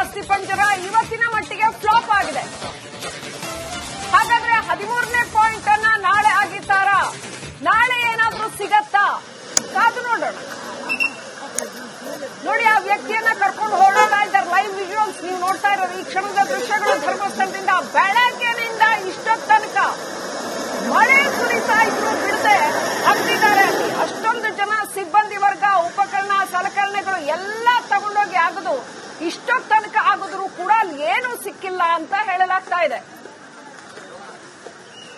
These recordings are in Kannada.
ಅಸ್ಥಿಪಂಜರ ಇವತ್ತಿನ ಮಟ್ಟಿಗೆ ಫ್ಲಾಪ್ ಆಗಿದೆ. ಹಾಗಾದ್ರೆ 13ನೇ ಪಾಯಿಂಟ್ ಅನ್ನ ನಾಳೆ ಆಗಿತ್ತಾರಾ? ನಾಳೆ ಏನಾದ್ರೂ ಸಿಗತ್ತಾ? ಕಾದು ನೋಡೋಣ. ನೋಡಿ, ಆ ವ್ಯಕ್ತಿಯನ್ನ ಕರ್ಕೊಂಡು ಹೊರಡ್ತಾ ಇದ್ದಾರೆ. ಲೈವ್ ವಿಜುವಲ್ಸ್ ನೀವು ನೋಡ್ತಾ ಇರೋದು ಈ ಕ್ಷಣದ ದೃಶ್ಯಗಳು. ಧರ್ಮಸ್ಥಳದಿಂದ ಬೆಳಗ್ಗೆನಿಂದ ಇಷ್ಟೊತ್ತು ತನಕ ಮಳೆ ಸುರಿತಾ ಇದ್ರು ಬಿಡದೆ ಹತ್ತಿದ್ದಾರೆ. ಅಷ್ಟೊಂದು ಜನ ಸಿಬ್ಬಂದಿ ವರ್ಗ, ಉಪಕರಣ, ಸಲಕರಣೆಗಳು ಎಲ್ಲ ತಗೊಂಡೋಗಿ ಆಗುದು. ಇಷ್ಟೊತ್ತು ತನಕ ಆಗಿದ್ರು ಕೂಡ ಏನೂ ಸಿಕ್ಕಿಲ್ಲ ಅಂತ ಹೇಳಲಾಗ್ತಾ ಇದೆ.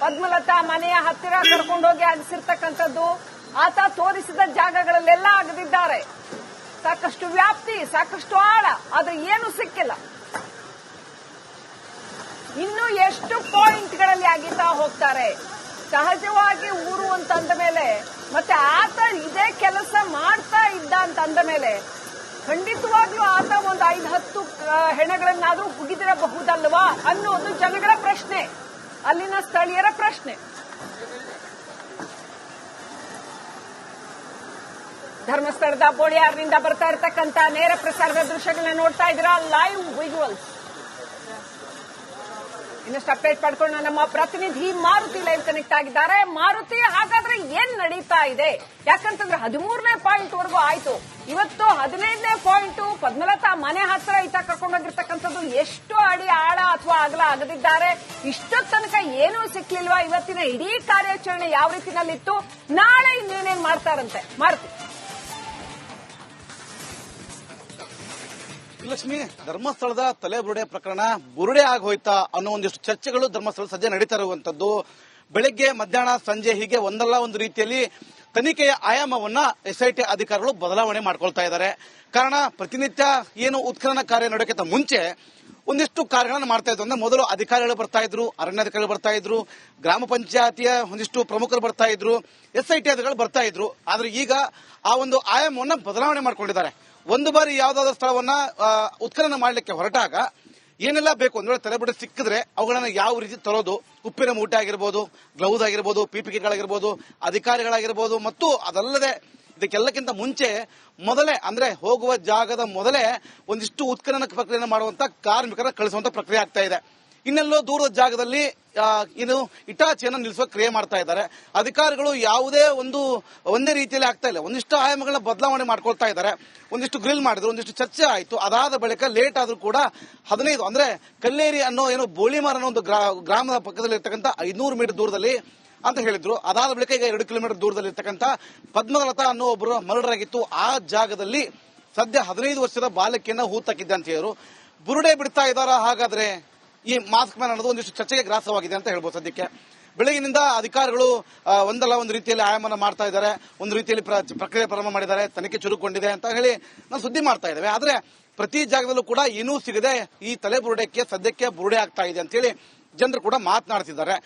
ಪದ್ಮಲತಾ ಮನೆಯ ಹತ್ತಿರ ಕರ್ಕೊಂಡೋಗಿ ಅಗಸಿರ್ತಕ್ಕಂಥದ್ದು, ಆತ ತೋರಿಸಿದ ಜಾಗಗಳಲ್ಲೆಲ್ಲ ಆಗದಿದ್ದಾರೆ. ಸಾಕಷ್ಟು ವ್ಯಾಪ್ತಿ, ಸಾಕಷ್ಟು ಆಳ, ಆದ್ರೆ ಏನು ಸಿಕ್ಕಿಲ್ಲ. ಇನ್ನು ಎಷ್ಟು ಪಾಯಿಂಟ್ಗಳಲ್ಲಿ ಆಗಿತಾ ಹೋಗ್ತಾರೆ. ಸಹಜವಾಗಿ ಊರು ಅಂತ ಅಂದ ಮೇಲೆ, ಮತ್ತೆ ಆತ ಇದೇ ಕೆಲಸ ಮಾಡ್ತಾ ಇದ್ದ ಅಂತ ಅಂದ ಮೇಲೆ ಖಂಡಿತವಾಗ್ಲೂ ಆತ ಒಂದು 5-10 ಹೆಣಗಳನ್ನಾದ್ರೂ ಹುಗಿದಿರಬಹುದಲ್ವಾ ಅನ್ನೋದು ಜನಗಳ ಪ್ರಶ್ನೆ, ಅಲ್ಲಿನ ಸ್ಥಳೀಯರ ಪ್ರಶ್ನೆ. ಧರ್ಮಸ್ಥಳದ ಬೋಳಿಯಾರ್ನಿಂದ ಬರ್ತಾ ಇರತಕ್ಕಂತ ನೇರ ಪ್ರಸಾರದ ದೃಶ್ಯಗಳನ್ನ ನೋಡ್ತಾ ಇದ್ದೀರಾ, ಲೈವ್ ವಿಜುವಲ್ಸ್. ಇನ್ನಷ್ಟು ಅಪ್ಡೇಟ್ ಪಡ್ಕೊಂಡು ನಮ್ಮ ಪ್ರತಿನಿಧಿ ಮಾರುತಿ ಲೈವ್ ಕನೆಕ್ಟ್ ಆಗಿದ್ದಾರೆ. ಮಾರುತಿ, ಹಾಗಾದ್ರೆ ಏನ್ ನಡೀತಾ ಇದೆ? ಯಾಕಂತಂದ್ರೆ 13ನೇ ಪಾಯಿಂಟ್ ವರೆಗೂ ಆಯ್ತು. ಇವತ್ತು 15ನೇ ಪಾಯಿಂಟ್ ಪದ್ಮಲತಾ ಮನೆ ಹತ್ರ ಈತ ಕರ್ಕೊಂಡೋಗಿರ್ತಕ್ಕಂಥದ್ದು. ಎಷ್ಟು ಅಡಿ ಆಳ ಅಥವಾ ಅಗಲ ಆಗದಿದ್ದಾರೆ? ಇಷ್ಟೊತ್ತು ತನಕ ಏನೂ ಸಿಕ್ಲಿಲ್ವಾ? ಇವತ್ತಿನ ಇಡೀ ಕಾರ್ಯಾಚರಣೆ ಯಾವ ರೀತಿನಲ್ಲಿತ್ತು? ನಾಳೆ ಇನ್ನೇನೇನ್ ಮಾಡ್ತಾರಂತೆ? ಮಾರುತಿ. ಲಕ್ಷ್ಮಿ, ಧರ್ಮಸ್ಥಳದ ತಲೆಬುರುಡೆ ಪ್ರಕರಣ ಬುರುಡೆ ಆಗೋಯ್ತಾ ಅನ್ನೋ ಒಂದಿಷ್ಟು ಚರ್ಚೆಗಳು ಧರ್ಮಸ್ಥಳ ಸದ್ಯ ನಡೀತಾ ಇರುವಂತದ್ದು. ಬೆಳಗ್ಗೆ, ಮಧ್ಯಾಹ್ನ, ಸಂಜೆ ಹೀಗೆ ಒಂದಲ್ಲ ಒಂದು ರೀತಿಯಲ್ಲಿ ತನಿಖೆಯ ಆಯಾಮವನ್ನ ಎಸ್ಐಟಿ ಅಧಿಕಾರಿಗಳು ಬದಲಾವಣೆ ಮಾಡ್ಕೊಳ್ತಾ ಇದ್ದಾರೆ. ಕಾರಣ, ಪ್ರತಿನಿತ್ಯ ಏನು ಉತ್ಖನನ ಕಾರ್ಯ ನಡೆಯೋಕ್ಕಿಂತ ಮುಂಚೆ ಒಂದಿಷ್ಟು ಕಾರ್ಯಗಳನ್ನು ಮಾಡ್ತಾ ಇದ್ರು. ಅಂದ್ರೆ ಮೊದಲು ಅಧಿಕಾರಿಗಳು ಬರ್ತಾ ಇದ್ರು, ಅರಣ್ಯಾಧಿಕಾರಿಗಳು ಬರ್ತಾ ಇದ್ರು, ಗ್ರಾಮ ಪಂಚಾಯತಿಯ ಒಂದಿಷ್ಟು ಪ್ರಮುಖರು ಬರ್ತಾ ಇದ್ರು, ಎಸ್ಐಟಿ ಅಧಿಕಾರಿಗಳು ಬರ್ತಾ ಇದ್ರು. ಆದ್ರೆ ಈಗ ಆ ಒಂದು ಆಯಾಮವನ್ನ ಬದಲಾವಣೆ ಮಾಡ್ಕೊಂಡಿದ್ದಾರೆ. ಒಂದು ಬಾರಿ ಯಾವ್ದಾದ್ರು ಸ್ಥಳವನ್ನ ಉತ್ಖನನ ಮಾಡಲಿಕ್ಕೆ ಹೊರಟಾಗ ಏನೆಲ್ಲ ಬೇಕು ಅಂದ್ರೆ ತಲೆಬುರುಡೆ ಸಿಕ್ಕಿದ್ರೆ ಅವುಗಳನ್ನ ಯಾವ ರೀತಿ ತರೋದು, ಉಪ್ಪಿನ ಮೂಟೆ ಆಗಿರ್ಬೋದು, ಗ್ಲೌಸ್ ಆಗಿರ್ಬೋದು, ಪಿಪಿಕೆಗಳಾಗಿರ್ಬೋದು, ಅಧಿಕಾರಿಗಳಾಗಿರ್ಬೋದು, ಮತ್ತು ಅದಲ್ಲದೆ ಇದಕ್ಕೆಲ್ಲಕ್ಕಿಂತ ಮುಂಚೆ ಮೊದಲೇ ಅಂದ್ರೆ ಹೋಗುವ ಜಾಗದ ಮೊದಲೇ ಒಂದಿಷ್ಟು ಉತ್ಖನನ ಪ್ರಕ್ರಿಯೆ ಮಾಡುವಂತ ಕಾರ್ಮಿಕರ ಕಳಿಸುವಂತ ಪ್ರಕ್ರಿಯೆ ಆಗ್ತಾ ಇದೆ. ಇನ್ನೆಲ್ಲೋ ದೂರದ ಜಾಗದಲ್ಲಿ ಇನ್ನು ಇಟಾಚಿಯನ್ನು ನಿಲ್ಲಿಸುವ ಕ್ರಿಯೆ ಮಾಡ್ತಾ ಇದ್ದಾರೆ. ಅಧಿಕಾರಿಗಳು ಯಾವುದೇ ಒಂದೇ ರೀತಿಯಲ್ಲಿ ಆಗ್ತಾ ಇಲ್ಲ, ಒಂದಿಷ್ಟು ಆಯಾಮಗಳನ್ನ ಬದಲಾವಣೆ ಮಾಡ್ಕೊಳ್ತಾ ಇದ್ದಾರೆ. ಒಂದಿಷ್ಟು ಗ್ರಿಲ್ ಮಾಡಿದ್ರು, ಒಂದಿಷ್ಟು ಚರ್ಚೆ ಆಯಿತು. ಅದಾದ ಬಳಿಕ ಲೇಟ್ ಆದ್ರೂ ಕೂಡ 15 ಅಂದ್ರೆ ಕಲ್ಲೇರಿ ಅನ್ನೋ ಏನೋ ಬೋಳಿಮಾರ್ ಅನ್ನೋ ಒಂದು ಗ್ರಾಮದ ಪಕ್ಕದಲ್ಲಿ ಇರ್ತಕ್ಕಂಥ 500 ಮೀಟರ್ ದೂರದಲ್ಲಿ ಅಂತ ಹೇಳಿದ್ರು. ಅದಾದ ಬಳಿಕ ಈಗ 2 ಕಿಲೋಮೀಟರ್ ದೂರದಲ್ಲಿ ಇರ್ತಕ್ಕಂಥ ಪದ್ಮಲತಾ ಅನ್ನೋ ಒಬ್ಬರು ಮರ್ಡರ್ ಆಗಿತ್ತು. ಆ ಜಾಗದಲ್ಲಿ ಸದ್ಯ 15 ವರ್ಷದ ಬಾಲಕಿಯನ್ನ ಹೂತಾಕಿದ್ದೆ ಅಂತ ಹೇಳಿದ್ರು. ಬುರುಡೆ ಬಿಡ್ತಾ ಇದ್ದಾರಾ? ಹಾಗಾದ್ರೆ ಈ ಮಾಸ್ಕ್ ಮ್ಯಾನ್ ಅನ್ನೋದು ಒಂದಿಷ್ಟು ಚರ್ಚೆಗೆ ಗ್ರಾಸವಾಗಿದೆ ಅಂತ ಹೇಳ್ಬೋದು. ಸದ್ಯಕ್ಕೆ ಬೆಳಗಿನಿಂದ ಅಧಿಕಾರಿಗಳು ಒಂದಲ್ಲ ಒಂದು ರೀತಿಯಲ್ಲಿ ಆಯಾಮನ ಮಾಡ್ತಾ ಇದ್ದಾರೆ, ಒಂದು ರೀತಿಯಲ್ಲಿ ಪ್ರಕ್ರಿಯೆ ಪ್ರಾರಂಭ ಮಾಡಿದ್ದಾರೆ, ತನಿಖೆ ಚುರುಕೊಂಡಿದೆ ಅಂತ ಹೇಳಿ ನಾವು ಸುದ್ದಿ ಮಾಡ್ತಾ ಇದ್ದೇವೆ. ಆದ್ರೆ ಪ್ರತಿ ಜಾಗದಲ್ಲೂ ಕೂಡ ಏನೂ ಸಿಗದೆ ಈ ತಲೆಬುರುಡೆಕ್ಕೆ ಸದ್ಯಕ್ಕೆ ಬುರುಡೆ ಆಗ್ತಾ ಇದೆ ಅಂತ ಹೇಳಿ ಜನರು ಕೂಡ ಮಾತನಾಡ್ತಿದ್ದಾರೆ.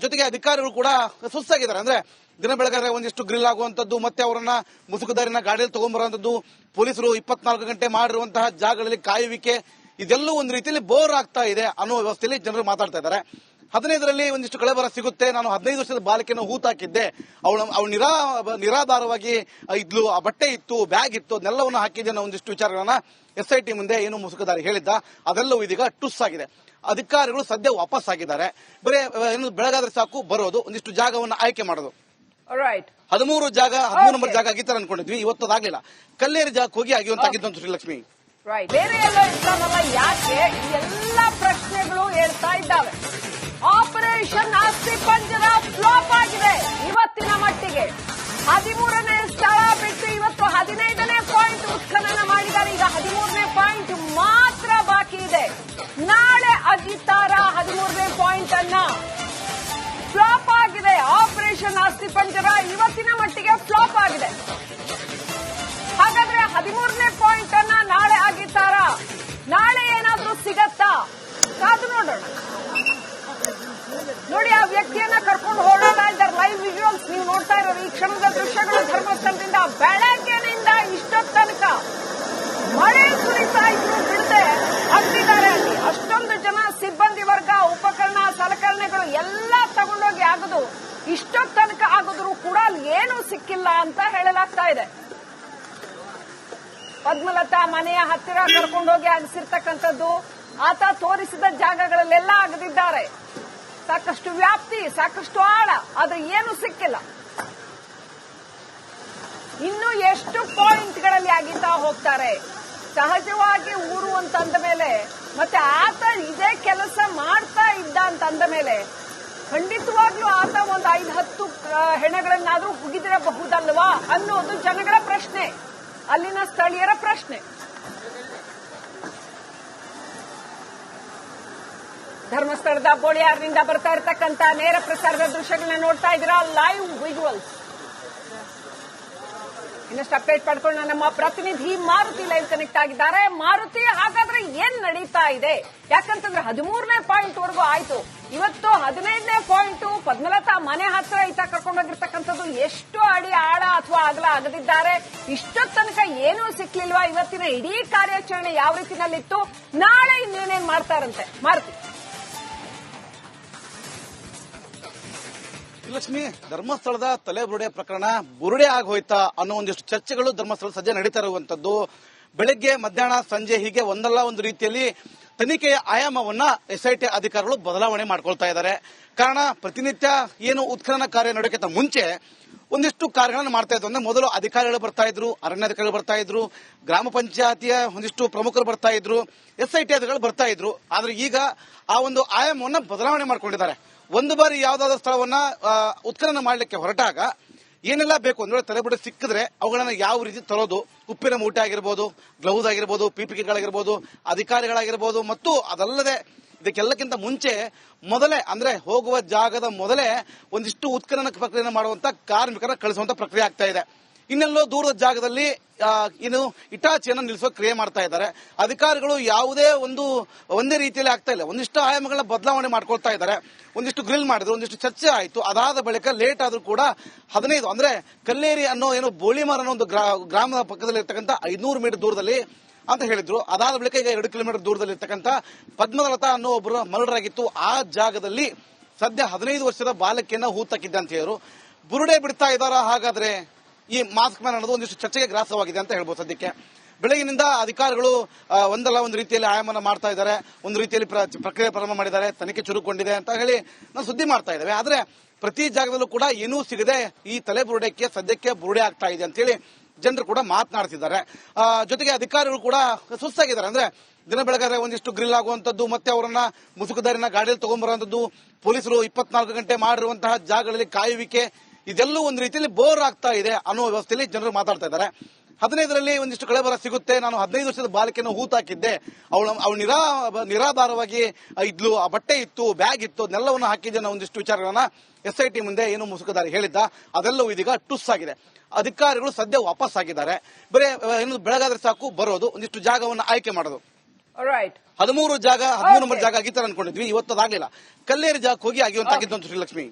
ಜೊತೆಗೆ ಅಧಿಕಾರಿಗಳು ಕೂಡ ಸುಸ್ತಾಗಿದ್ದಾರೆ. ಅಂದ್ರೆ ದಿನ ಬೆಳಗಾದ್ರೆ ಒಂದಿಷ್ಟು ಗ್ರಿಲ್ ಆಗುವಂತದ್ದು, ಮತ್ತೆ ಅವರನ್ನ ಮುಸುಕುದಾರಿನ ಗಾಡಿಯಲ್ಲಿ ತಗೊಂಡ್ಬರುವಂತದ್ದು, ಪೊಲೀಸರು 24 ಗಂಟೆ ಮಾಡಿರುವಂತಹ ಜಾಗಗಳಲ್ಲಿ ಕಾಯುವಿಕೆ, ಇದೆಲ್ಲೂ ಒಂದು ರೀತಿಯಲ್ಲಿ ಬೋರ್ ಆಗ್ತಾ ಇದೆ ಅನ್ನೋ ವ್ಯವಸ್ಥೆಯಲ್ಲಿ ಜನರು ಮಾತಾಡ್ತಾ ಇದ್ದಾರೆ. 15ರಲ್ಲಿ ಒಂದಿಷ್ಟು ಕಳೆಬರ ಸಿಗುತ್ತೆ, ನಾನು 15 ವರ್ಷದ ಬಾಲಕಿಯನ್ನು ಹೂತಾಕಿದ್ದೆ, ಅವಳು ನಿರಾಧಾರವಾಗಿ ಇದ್ಲು, ಆ ಬಟ್ಟೆ ಇತ್ತು, ಬ್ಯಾಗ್ ಇತ್ತು, ಅದನ್ನೆಲ್ಲವನ್ನು ಹಾಕಿದ್ದೆ ಅನ್ನೋ ಒಂದಿಷ್ಟು ವಿಚಾರಗಳನ್ನ ಎಸ್ಐಟಿ ಮುಂದೆ ಏನು ಮುಸುಕುದಾರಿ ಹೇಳಿದ್ದ ಅದೆಲ್ಲವೂ ಇದೀಗ ಟುಸ್ ಆಗಿದೆ. ಅಧಿಕಾರಿಗಳು ಸದ್ಯ ವಾಪಸ್ ಆಗಿದ್ದಾರೆ. ಬರೀ ಏನು ಬೆಳಗಾದ್ರೆ ಸಾಕು ಬರೋದು, ಒಂದಿಷ್ಟು ಜಾಗವನ್ನು ಆಯ್ಕೆ ಮಾಡೋದು. 13 ಜಾಗ 13 ನಂಬರ್ ಜಾಗ ಆಗಿತ್ತಾರೆ ಅನ್ಕೊಂಡಿದ್ವಿ, ಇವತ್ತು ಅದಾಗ್ಲಿಲ್ಲ. ಕಲ್ಲೇರಿ ಜಾಗಕ್ಕೆ ಹೋಗಿ ಆಗಿರುವಂತಾಗಿದ್ದು ಶ್ರೀಲಕ್ಷ್ಮಿ. ಬೇರೆ ಎಲ್ಲ ಇರ್ತಾವಲ್ಲ, ಯಾಕೆ ಎಲ್ಲ ಪ್ರಶ್ನೆಗಳು ಹೇಳ್ತಾ ಇದ್ದಾವೆ. ಆಪರೇಷನ್ ಅಸ್ಥಿಪಂಜರ ಫ್ಲಾಪ್ ಆಗಿದೆ ಇವತ್ತಿನ ಮಟ್ಟಿಗೆ. 13ನೇ ಸ್ಥಳ ಬಿಟ್ಟು ಇವತ್ತು 15ನೇ ಪಾಯಿಂಟ್ ಉತ್ಖನನ ಮಾಡಿದ್ದಾರೆ. ಈಗ 13ನೇ ಪಾಯಿಂಟ್ ಮಾತ್ರ ಬಾಕಿ ಇದೆ. ನಾಳೆ ಅಜಿತಾರ 13ನೇ ಪಾಯಿಂಟ್ ಅನ್ನ. ಫ್ಲಾಪ್ ಆಗಿದೆ ಆಪರೇಷನ್ ಅಸ್ಥಿಪಂಜರ ಇವತ್ತಿನ ಮಟ್ಟಿಗೆ ಫ್ಲಾಪ್ ಆಗಿದೆ. ಹಾಗಾದ್ರೆ 13ನೇ ಪಾಯಿಂಟ್ ಅನ್ನ ನಾಳೆ ಆಗಿತ್ತಾರಾ? ನಾಳೆ ಏನಾದ್ರೂ ಸಿಗತ್ತಾ? ಕಾದು ನೋಡೋಣ. ನೋಡಿ, ಆ ವ್ಯಕ್ತಿಯನ್ನ ಕರ್ಕೊಂಡು ಹೊರಡ್ತಾ ಇದ್ದಾರೆ. ಲೈವ್ ವಿಜುವಲ್ಸ್ ನೀವು ನೋಡ್ತಾ ಇರೋದು ಈ ಕ್ಷಣದ ದೃಶ್ಯಗಳು. ಧರ್ಮಸ್ಥಳದಿಂದ ಬೆಳಗ್ಗೆನಿಂದ ಇಷ್ಟೊತ್ತು ತನಕ ಮಳೆ ಸುರಿತಾ ಇದ್ರು ಬಿಡದೆ ಹತ್ತಿದ್ದಾರೆ. ಅಷ್ಟೊಂದು ಜನ ಸಿಬ್ಬಂದಿ ವರ್ಗ, ಉಪಕರಣ, ಸಲಕರಣೆಗಳು ಎಲ್ಲ ತಗೊಂಡೋಗಿ ಆಗುದು. ಇಷ್ಟೊತ್ತು ತನಕ ಆಗಿದ್ರು ಕೂಡ ಏನೂ ಸಿಕ್ಕಿಲ್ಲ ಅಂತ ಹೇಳಲಾಗ್ತಾ ಇದೆ. ಪದ್ಮಲತಾ ಮನೆಯ ಹತ್ತಿರ ಕರ್ಕೊಂಡೋಗಿ ಅಗಸಿರ್ತಕ್ಕಂಥದ್ದು, ಆತ ತೋರಿಸಿದ ಜಾಗಗಳಲ್ಲೆಲ್ಲ ಅಗದಿದ್ದಾರೆ. ಸಾಕಷ್ಟು ವ್ಯಾಪ್ತಿ, ಸಾಕಷ್ಟು ಆಳ, ಆದ್ರೆ ಏನು ಸಿಕ್ಕಿಲ್ಲ. ಇನ್ನು ಎಷ್ಟು ಪಾಯಿಂಟ್ಗಳಲ್ಲಿ ಅಗಿತಾ ಹೋಗ್ತಾರೆ. ಸಹಜವಾಗಿ ಊರು ಅಂತಂದ ಮೇಲೆ, ಮತ್ತೆ ಆತ ಇದೇ ಕೆಲಸ ಮಾಡ್ತಾ ಇದ್ದ ಅಂತಂದ ಮೇಲೆ ಖಂಡಿತವಾಗ್ಲೂ ಆತ ಒಂದು 5-10 ಹೆಣಗಳನ್ನಾದ್ರೂ ಹುಗಿದಿರಬಹುದಲ್ವಾ ಅನ್ನೋದು ಜನಗಳ ಪ್ರಶ್ನೆ, ಅಲ್ಲಿನ ಸ್ಥಳೀಯರ ಪ್ರಶ್ನೆ. ಧರ್ಮಸ್ಥಳದ ಬೋಳಿಯಾರ್ನಿಂದ ಬರ್ತಾ ಇರತಕ್ಕಂತ ನೇರ ಪ್ರಸಾರದ ದೃಶ್ಯಗಳನ್ನ ನೋಡ್ತಾ ಇದ್ದೀರಾ, ಲೈವ್ ವಿಜುವಲ್ಸ್. ಇನ್ನಷ್ಟು ಅಪ್ಡೇಟ್ ಪಡ್ಕೊಂಡು ನಮ್ಮ ಪ್ರತಿನಿಧಿ ಮಾರುತಿ ಲೈವ್ ಕನೆಕ್ಟ್ ಆಗಿದ್ದಾರೆ. ಮಾರುತಿ, ಹಾಗಾದ್ರೆ ಏನ್ ನಡೀತಾ ಇದೆ? ಯಾಕಂತಂದ್ರೆ 13ನೇ ಪಾಯಿಂಟ್ ವರೆಗೂ ಆಯ್ತು. ಇವತ್ತು 15ನೇ ಪಾಯಿಂಟ್ ಪದ್ಮಲತಾ ಮನೆ ಹತ್ರ ಈತ ಕರ್ಕೊಂಡೋಗಿರ್ತಕ್ಕಂಥದ್ದು. ಎಷ್ಟು ಅಡಿ ಆಳ ಅಥವಾ ಅಗಲ ಅಗದಿದ್ದಾರೆ? ಇಷ್ಟೊತ್ತು ತನಕ ಏನೂ ಸಿಕ್ಲಿಲ್ವಾ? ಇವತ್ತಿನ ಇಡೀ ಕಾರ್ಯಾಚರಣೆ ಯಾವ ರೀತಿನಲ್ಲಿತ್ತು? ನಾಳೆ ಇನ್ನೇನೇನ್ ಮಾಡ್ತಾರಂತೆ ಮಾರುತಿ? ಲಕ್ಷ್ಮಿ, ಧರ್ಮಸ್ಥಳದ ತಲೆಬುರುಡೆ ಪ್ರಕರಣ ಬುರುಡೆ ಆಗೋಯ್ತಾ ಅನ್ನೋ ಒಂದಿಷ್ಟು ಚರ್ಚೆಗಳು ಧರ್ಮಸ್ಥಳ ಸದ್ಯ ನಡೀತಾ ಇರುವಂತದ್ದು. ಬೆಳಗ್ಗೆ, ಮಧ್ಯಾಹ್ನ, ಸಂಜೆ ಹೀಗೆ ಒಂದಲ್ಲ ಒಂದು ರೀತಿಯಲ್ಲಿ ತನಿಖೆಯ ಆಯಾಮವನ್ನ ಎಸ್ಐಟಿ ಅಧಿಕಾರಿಗಳು ಬದಲಾವಣೆ ಮಾಡ್ಕೊಳ್ತಾ ಇದ್ದಾರೆ. ಕಾರಣ, ಪ್ರತಿನಿತ್ಯ ಏನು ಉತ್ಖನನ ಕಾರ್ಯ ನಡೆಯೋಕ್ಕಿಂತ ಮುಂಚೆ ಒಂದಿಷ್ಟು ಕಾರ್ಯಗಳನ್ನು ಮಾಡ್ತಾ ಇದ್ರು. ಅಂದ್ರೆ ಮೊದಲು ಅಧಿಕಾರಿಗಳು ಬರ್ತಾ ಇದ್ರು, ಅರಣ್ಯಾಧಿಕಾರಿಗಳು ಬರ್ತಾ ಇದ್ರು, ಗ್ರಾಮ ಪಂಚಾಯತಿಯ ಒಂದಿಷ್ಟು ಪ್ರಮುಖರು ಬರ್ತಾ ಇದ್ರು, ಎಸ್ಐಟಿ ಅಧಿಕಾರಿಗಳು ಬರ್ತಾ ಇದ್ರು. ಆದ್ರೆ ಈಗ ಆ ಒಂದು ಆಯಾಮವನ್ನ ಬದಲಾವಣೆ ಮಾಡ್ಕೊಂಡಿದ್ದಾರೆ. ಒಂದು ಬಾರಿ ಯಾವ್ದಾದ್ರು ಸ್ಥಳವನ್ನ ಉತ್ಖನನ ಮಾಡಲಿಕ್ಕೆ ಹೊರಟಾಗ ಏನೆಲ್ಲ ಬೇಕು ಅಂದ್ರೆ ತಲೆಬುರುಡೆ ಸಿಕ್ಕಿದ್ರೆ ಅವುಗಳನ್ನ ಯಾವ ರೀತಿ ತರೋದು, ಉಪ್ಪಿನ ಮೂಟೆ ಆಗಿರ್ಬೋದು, ಗ್ಲೌಸ್ ಆಗಿರ್ಬೋದು, ಪಿಪಿಕಿಗಳಾಗಿರ್ಬೋದು, ಅಧಿಕಾರಿಗಳಾಗಿರ್ಬೋದು, ಮತ್ತು ಅದಲ್ಲದೆ ಇದಕ್ಕೆಲ್ಲಕ್ಕಿಂತ ಮುಂಚೆ ಮೊದಲೇ ಅಂದ್ರೆ ಹೋಗುವ ಜಾಗದ ಮೊದಲೇ ಒಂದಿಷ್ಟು ಉತ್ಖನನ ಪ್ರಕ್ರಿಯೆ ಮಾಡುವಂತ ಕಾರ್ಮಿಕರ ಕಳಿಸುವಂತ ಪ್ರಕ್ರಿಯೆ ಆಗ್ತಾ ಇದೆ. ಇನ್ನೆಲ್ಲೋ ದೂರದ ಜಾಗದಲ್ಲಿ ಇನ್ನು ಇಟಾಚಿಯನ್ನು ನಿಲ್ಲಿಸುವ ಕ್ರಿಯೆ ಮಾಡ್ತಾ ಇದ್ದಾರೆ. ಅಧಿಕಾರಿಗಳು ಯಾವುದೇ ಒಂದೇ ರೀತಿಯಲ್ಲಿ ಆಗ್ತಾ ಇಲ್ಲ, ಒಂದಿಷ್ಟು ಆಯಾಮಗಳನ್ನ ಬದಲಾವಣೆ ಮಾಡ್ಕೊಳ್ತಾ ಇದ್ದಾರೆ. ಒಂದಿಷ್ಟು ಗ್ರಿಲ್ ಮಾಡಿದ್ರು, ಒಂದಿಷ್ಟು ಚರ್ಚೆ ಆಯಿತು. ಅದಾದ ಬಳಿಕ ಲೇಟ್ ಆದ್ರೂ ಕೂಡ 15 ಅಂದ್ರೆ ಕಲ್ಲೇರಿ ಅನ್ನೋ ಏನು ಬೋಳಿಮಾರ್ ಅನ್ನೋ ಒಂದು ಗ್ರಾಮದ ಪಕ್ಕದಲ್ಲಿ ಇರ್ತಕ್ಕಂಥ 500 ಮೀಟರ್ ದೂರದಲ್ಲಿ ಅಂತ ಹೇಳಿದ್ರು. ಅದಾದ ಬಳಿಕ ಈಗ 2 ಕಿಲೋಮೀಟರ್ ದೂರದಲ್ಲಿ ಇರ್ತಕ್ಕಂಥ ಪದ್ಮಲತಾ ಅನ್ನೋ ಒಬ್ಬರು ಮರಡರಾಗಿತ್ತು. ಆ ಜಾಗದಲ್ಲಿ ಸದ್ಯ 15 ವರ್ಷದ ಬಾಲಕಿಯನ್ನ ಹೂತಾಕಿದ್ದೆ ಅಂತ ಹೇಳಿದ್ರು. ಬುರುಡೆ ಬಿಡ್ತಾ ಇದ್ದಾರ ಹಾಗಾದ್ರೆ ಈ ಮಾಸ್ಕ್ ಮ್ಯಾನ್ ಅನ್ನೋದು ಒಂದಿಷ್ಟು ಚರ್ಚೆಗೆ ಗ್ರಾಸವಾಗಿದೆ ಅಂತ ಹೇಳ್ಬೋದು. ಸದ್ಯಕ್ಕೆ ಬೆಳಗಿನಿಂದ ಅಧಿಕಾರಿಗಳು ಒಂದಲ್ಲ ಒಂದು ರೀತಿಯಲ್ಲಿ ಆಯಾಮನ ಮಾಡ್ತಾ ಇದ್ದಾರೆ, ಒಂದು ರೀತಿಯಲ್ಲಿ ಪ್ರಕ್ರಿಯೆ ಪ್ರಾರಂಭ ಮಾಡಿದ್ದಾರೆ, ತನಿಖೆ ಚುರುಕೊಂಡಿದೆ ಅಂತ ಹೇಳಿ ನಾವು ಸುದ್ದಿ ಮಾಡ್ತಾ ಇದ್ದೇವೆ. ಆದ್ರೆ ಪ್ರತಿ ಜಾಗದಲ್ಲೂ ಕೂಡ ಏನೂ ಸಿಗದೆ ಈ ತಲೆಬುರುಡೆಗೆ ಸದ್ಯಕ್ಕೆ ಬುರುಡೆ ಆಗ್ತಾ ಇದೆ ಅಂತ ಹೇಳಿ ಜನರು ಕೂಡ ಮಾತನಾಡ್ತಿದ್ದಾರೆ. ಜೊತೆಗೆ ಅಧಿಕಾರಿಗಳು ಕೂಡ ಸುಸ್ತಾಗಿದ್ದಾರೆ. ಅಂದ್ರೆ ದಿನ ಬೆಳಗಾದ್ರೆ ಒಂದಿಷ್ಟು ಗ್ರಿಲ್ ಆಗುವಂತದ್ದು, ಮತ್ತೆ ಅವರನ್ನ ಮುಸುಕುದಾರಿನ ಗಾಡಿಯಲ್ಲಿ ತಗೊಂಡ್ಬರುವಂತದ್ದು, ಪೊಲೀಸರು 24 ಗಂಟೆ ಮಾಡಿರುವಂತಹ ಜಾಗಗಳಲ್ಲಿ ಕಾಯುವಿಕೆ, ಇದೆಲ್ಲೂ ಒಂದು ರೀತಿಯಲ್ಲಿ ಬೋರ್ ಆಗ್ತಾ ಇದೆ ಅನ್ನೋ ವ್ಯವಸ್ಥೆಯಲ್ಲಿ ಜನರು ಮಾತಾಡ್ತಾ ಇದ್ದಾರೆ. 15ರಲ್ಲಿ ಒಂದಿಷ್ಟು ಕಳೆಬರ ಸಿಗುತ್ತೆ, ನಾನು 15 ವರ್ಷದ ಬಾಲಕಿಯನ್ನು ಹೂತಾಕಿದ್ದೆ, ಅವಳು ನಿರಾಧಾರವಾಗಿ ಇದ್ಲು, ಆ ಬಟ್ಟೆ ಇತ್ತು, ಬ್ಯಾಗ್ ಇತ್ತು, ಅದನ್ನೆಲ್ಲವನ್ನು ಹಾಕಿದ್ದೆ ಅನ್ನೋ ಒಂದಿಷ್ಟು ವಿಚಾರಗಳನ್ನ ಎಸ್ಐಟಿ ಮುಂದೆ ಏನು ಮುಸುಕುದಾರಿ ಹೇಳಿದ್ದ ಅದೆಲ್ಲವೂ ಇದೀಗ ಟುಸ್ ಆಗಿದೆ. ಅಧಿಕಾರಿಗಳು ಸದ್ಯ ವಾಪಸ್ ಆಗಿದ್ದಾರೆ. ಬರೀ ಏನು ಬೆಳಗಾದ್ರೆ ಸಾಕು ಬರೋದು, ಒಂದಿಷ್ಟು ಜಾಗವನ್ನು ಆಯ್ಕೆ ಮಾಡೋದು. 13 ನಂಬರ್ ಜಾಗ ಆಗಿತ್ತಾರೆ ಅನ್ಕೊಂಡಿದ್ವಿ, ಇವತ್ತು ಅದಾಗ್ಲಿಲ್ಲ. ಕಲ್ಲೇರಿ ಜಾಗಕ್ಕೆ ಹೋಗಿ ಆಗಿರುವಂತಾಗಿದ್ದು ಶ್ರೀಲಕ್ಷ್ಮಿ.